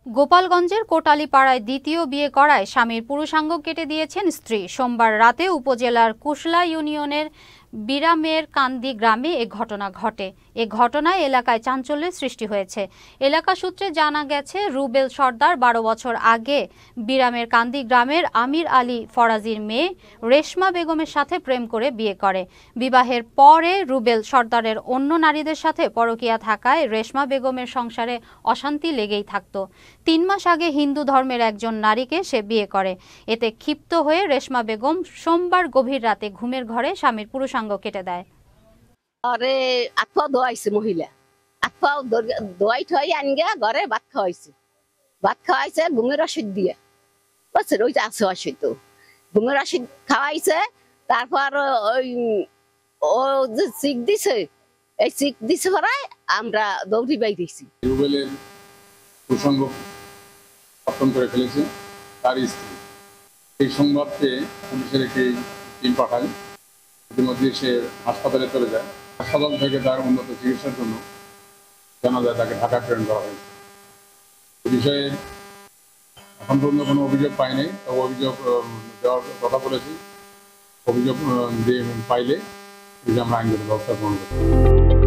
গোপালগঞ্জের কোটালীপাড়ায় দ্বিতীয় বিয়ে করায় স্বামীর পুরুষাঙ্গ কেটে দিয়েছেন স্ত্রী। সোমবার রাতে উপজেলার কুশলা ইউনিয়নের বিরামের কান্দি গ্রামে এ ঘটনা ঘটে। এ ঘটনায় এলাকায় চাঞ্চল্যের সৃষ্টি হয়েছে। এলাকা সূত্রে জানা গেছে, রুবেল সর্দার 12 বছর আগে বিরামের কান্দি গ্রামের আমির আলী ফরাজির মেয়ে রেশমা বেগমের সাথে প্রেম করে বিয়ে করে। বিবাহের পরে রুবেল সর্দারের অন্য নারীদের সাথে পরকীয়া থাকায় রেশমা বেগমের সংসারে অশান্তি লেগেই থাকত। 3 মাস আগে হিন্দু ধর্মের একজন নারীকে সে বিয়ে করে। এতে ক্ষিপ্ত হয়ে রেশমা বেগম সোমবার গভীর রাতে ঘুমের ঘরে স্বামীর পুরুষাঙ্গ কেটে দেয়। আরে আত্মা দোয়াইছে মহিলা, আত্মা দোয়াই ঠোয়াই আনগে ঘরে ভাত খাওয়াইছে ঘুমের ওষুধ দিয়ে, বুঝছেন? ওই যে আছে ওষুধ, তো ঘুমের ওষুধ খাওয়াইছে। তারপর ওই ও যে চিক দিছে, এই চিক দিছে পরে আমরা দৌড়ি বাইরেছি। রুবেলের প্রসঙ্গ খতম করে ফেলেছে তার স্ত্রী। এই সংবাদ পেয়ে পুলিশের একটি টিম পাঠায়। ইতিমধ্যে সে হাসপাতালে চলে যায়। হাসপাতাল থেকে তার উন্নত চিকিৎসার জন্য জানা যায় তাকে ঢাকা প্রেরণ করা হয়েছে। এ বিষয়ে এখন পর্যন্ত কোনো অভিযোগ পাইনি, তবে অভিযোগ দেওয়ার কথা বলেছি। অভিযোগ পাইলে আমরা আইনগত ব্যবস্থা গ্রহণ করব।